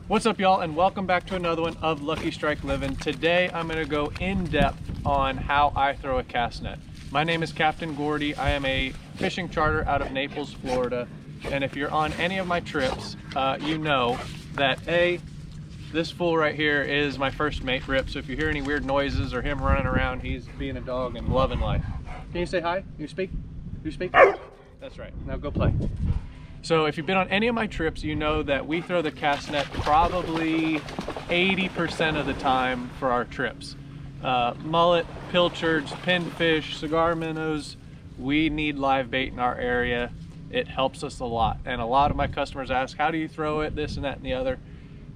What's up, y'all, and welcome back to another one of Lucky Strike Living. Today I'm going to go in depth on how I throw a cast net. My name is Captain Gordy. I am a fishing charter out of Naples, Florida, and if you're on any of my trips, you know that this fool right here is my first mate rip. So if you hear any weird noises or him running around, he's being a dog and loving life. Can you say hi? You speak? You speak? That's right. Now go play. So if you've been on any of my trips, you know that we throw the cast net probably 80% of the time for our trips. Mullet, pilchards, pinfish, cigar minnows, we need live bait in our area. It helps us a lot. And a lot of my customers ask, how do you throw it, this and that and the other.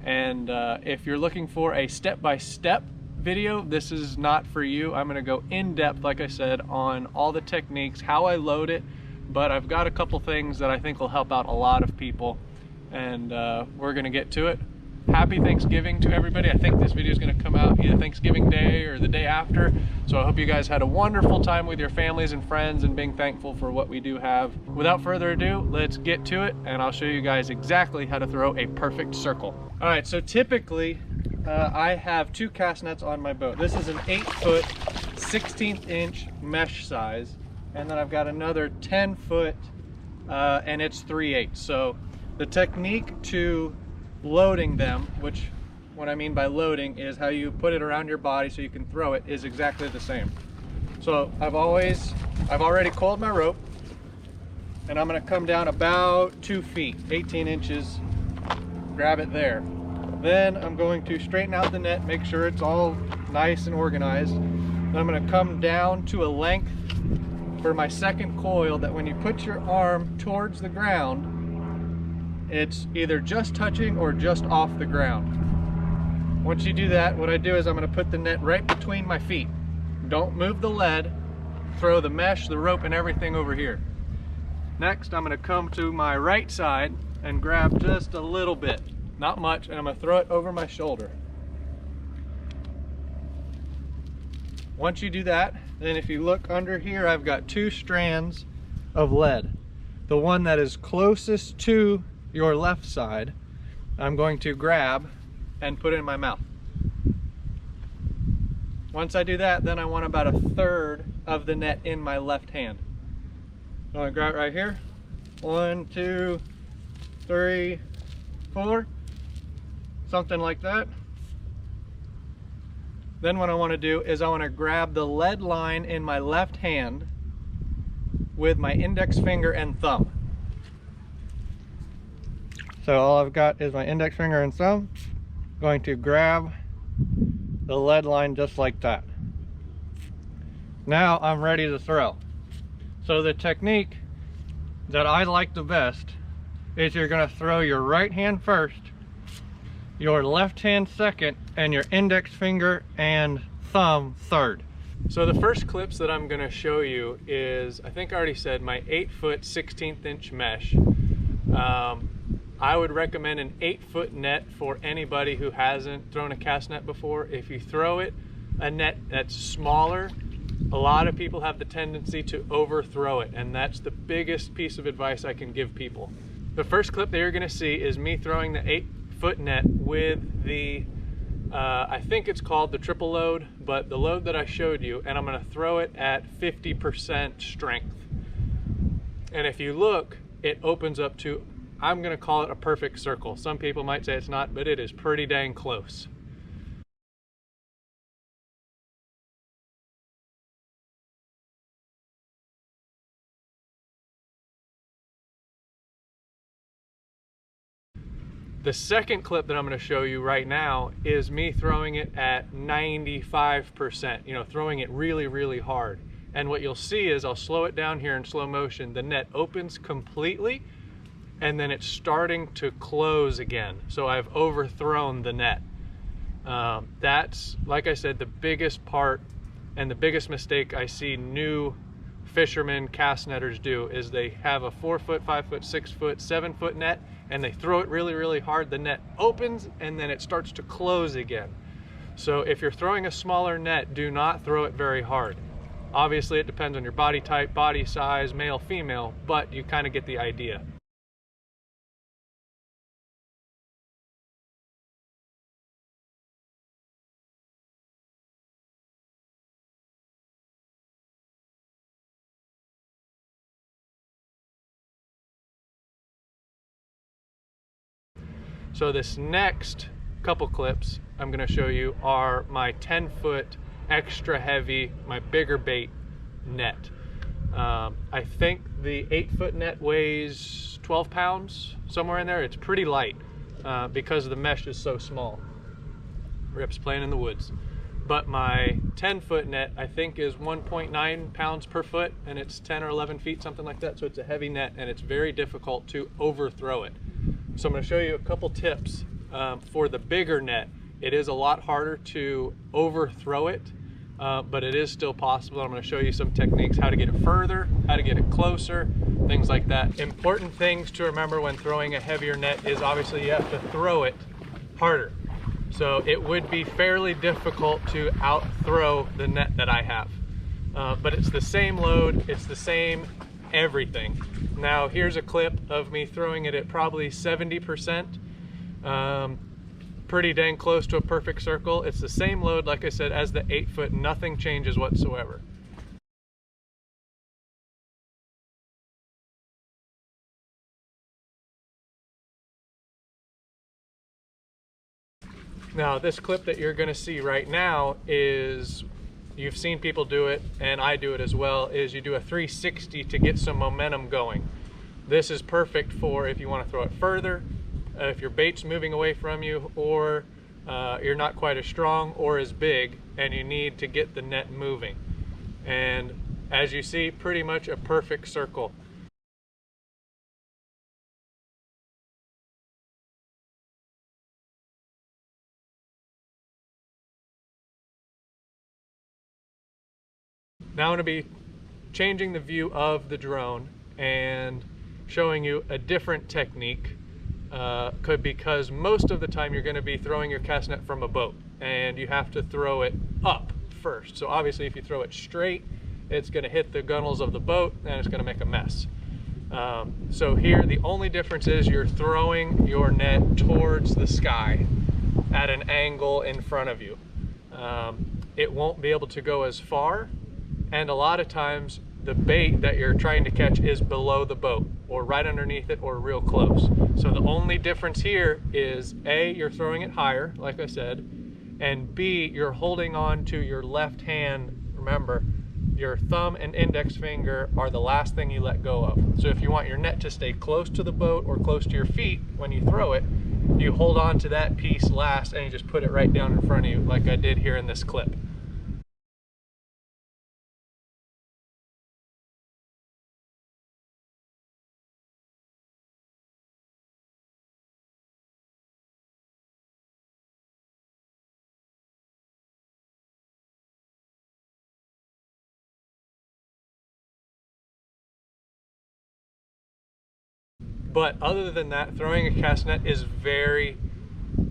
And if you're looking for a step-by-step video, this is not for you. I'm gonna go in depth, like I said, on all the techniques, how I load it, but I've got a couple things that I think will help out a lot of people, and we're gonna get to it. Happy Thanksgiving to everybody. I think this video is gonna come out either Thanksgiving Day or the day after, so I hope you guys had a wonderful time with your families and friends and being thankful for what we do have. Without further ado, let's get to it, and I'll show you guys exactly how to throw a perfect circle. All right, so typically I have two cast nets on my boat. This is an 8-foot, 16th inch mesh size. And then I've got another 10-foot, and it's 3/8. So the technique to loading them, which what I mean by loading is how you put it around your body so you can throw it, is exactly the same. So I've already coiled my rope, and I'm gonna come down about 2 feet, 18 inches, grab it there. Then I'm going to straighten out the net, make sure it's all nice and organized. Then I'm gonna come down to a length for my second coil that when you put your arm towards the ground, it's either just touching or just off the ground. Once you do that, what I do is I'm going to put the net right between my feet. Don't move the lead, throw the mesh, the rope, and everything over here. Next, I'm going to come to my right side and grab just a little bit, not much, and I'm going to throw it over my shoulder. Once you do that, then if you look under here, I've got 2 strands of lead. The one that is closest to your left side, I'm going to grab and put it in my mouth. Once I do that, then I want about 1/3 of the net in my left hand. So I'm gonna grab it right here. 1, 2, 3, 4, something like that. Then what I want to do is I want to grab the lead line in my left hand with my index finger and thumb. So all I've got is my index finger and thumb. I'm going to grab the lead line just like that. Now I'm ready to throw. So the technique that I like the best is you're going to throw your right hand first, your left hand second, and your index finger and thumb third. So the first clips that I'm going to show you is, I think I already said, my 8-foot 16th inch mesh. I would recommend an 8-foot net for anybody who hasn't thrown a cast net before. If you throw a net that's smaller, a lot of people have the tendency to overthrow it, and that's the biggest piece of advice I can give people. The first clip that you're going to see is me throwing the 8-foot net with the I think it's called the triple load, but the load that I showed you, and I'm going to throw it at 50% strength. And if you look, it opens up to, I'm going to call it a perfect circle. Some people might say it's not, but it is pretty dang close. The second clip that I'm going to show you right now is me throwing it at 95%, you know, throwing it really, really hard. And what you'll see is, I'll slow it down here in slow motion, the net opens completely and then it's starting to close again. So I've overthrown the net. That's, like I said, the biggest part and the biggest mistake I see new fishermen, cast netters do is they have a 4-foot, 5-foot, 6-foot, 7-foot net, and they throw it really, really hard. The net opens and then it starts to close again. So if you're throwing a smaller net, do not throw it very hard. Obviously it depends on your body type, body size, male, female, but you kind of get the idea. So this next couple clips I'm going to show you are my 10-foot extra heavy, my bigger bait net. I think the 8-foot net weighs 12 pounds, somewhere in there. It's pretty light because the mesh is so small. Rip's playing in the woods. But my 10-foot net, I think, is 1.9 pounds per foot, and it's 10 or 11 feet, something like that. So it's a heavy net, and it's very difficult to overthrow it. So I'm going to show you a couple tips for the bigger net. It is a lot harder to overthrow it, but it is still possible. I'm going to show you some techniques, how to get it further, how to get it closer, things like that. Important things to remember when throwing a heavier net is obviously you have to throw it harder. So it would be fairly difficult to out-throw the net that I have. But it's the same load, it's the same everything. Now here's a clip of me throwing it at probably 70%. Pretty dang close to a perfect circle. It's the same load, like I said, as the 8-foot. Nothing changes whatsoever. Now this clip that you're going to see right now is, you've seen people do it and I do it as well, is you do a 360 to get some momentum going. This is perfect for if you want to throw it further, if your bait's moving away from you, or you're not quite as strong or as big and you need to get the net moving. And as you see, pretty much a perfect circle. Now I'm going to be changing the view of the drone and showing you a different technique because most of the time you're going to be throwing your cast net from a boat and you have to throw it up first. So obviously if you throw it straight, it's going to hit the gunnels of the boat and it's going to make a mess. So here the only difference is you're throwing your net towards the sky at an angle in front of you. It won't be able to go as far, and a lot of times the bait that you're trying to catch is below the boat or right underneath it or real close. So the only difference here is A, you're throwing it higher, like I said, and B, you're holding on to your left hand. Remember, your thumb and index finger are the last thing you let go of. So if you want your net to stay close to the boat or close to your feet when you throw it, you hold on to that piece last and you just put it right down in front of you like I did here in this clip. But other than that, throwing a cast net is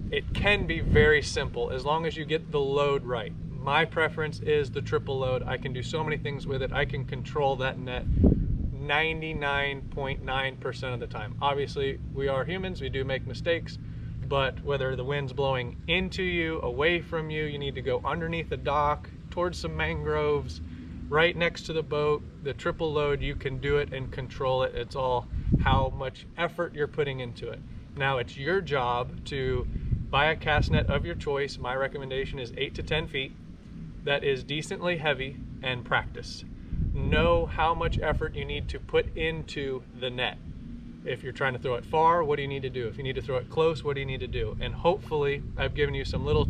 it can be very simple as long as you get the load right. My preference is the triple load. I can do so many things with it. I can control that net 99.9% of the time. Obviously, we are humans, we do make mistakes, but whether the wind's blowing into you, away from you, you need to go underneath the dock, towards some mangroves, right next to the boat, the triple load, you can do it and control it. It's all how much effort you're putting into it. Now it's your job to buy a cast net of your choice. My recommendation is 8 to 10 feet. That is decently heavy, and practice. Know how much effort you need to put into the net. If you're trying to throw it far, what do you need to do? If you need to throw it close, what do you need to do? And hopefully I've given you some little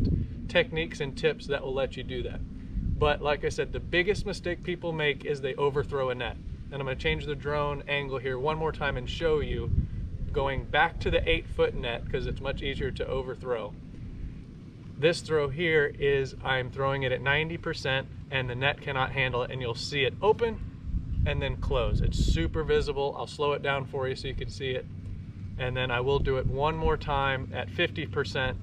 techniques and tips that will let you do that. But like I said, the biggest mistake people make is they overthrow a net. And I'm going to change the drone angle here one more time and show you going back to the 8-foot net because it's much easier to overthrow. This throw here is I'm throwing it at 90% and the net cannot handle it, and you'll see it open and then close. It's super visible. I'll slow it down for you so you can see it. And then I will do it one more time at 50%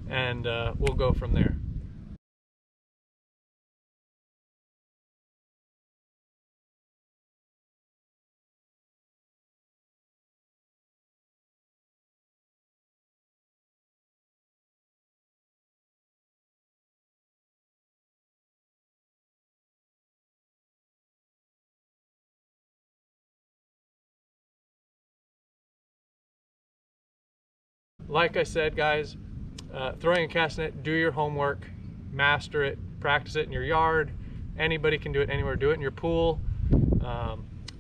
and we'll go from there. Like I said, guys, throwing a cast net, do your homework, master it, practice it in your yard. Anybody can do it anywhere. Do it in your pool.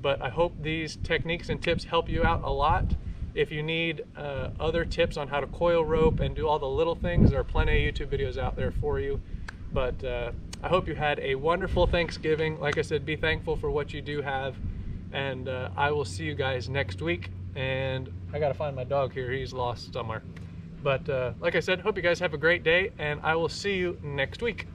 But I hope these techniques and tips help you out a lot. If you need other tips on how to coil rope and do all the little things, there are plenty of YouTube videos out there for you. But I hope you had a wonderful Thanksgiving. Like I said, be thankful for what you do have. And I will see you guys next week. And I gotta find my dog here. He's lost somewhere. But like I said, hope you guys have a great day, and I will see you next week.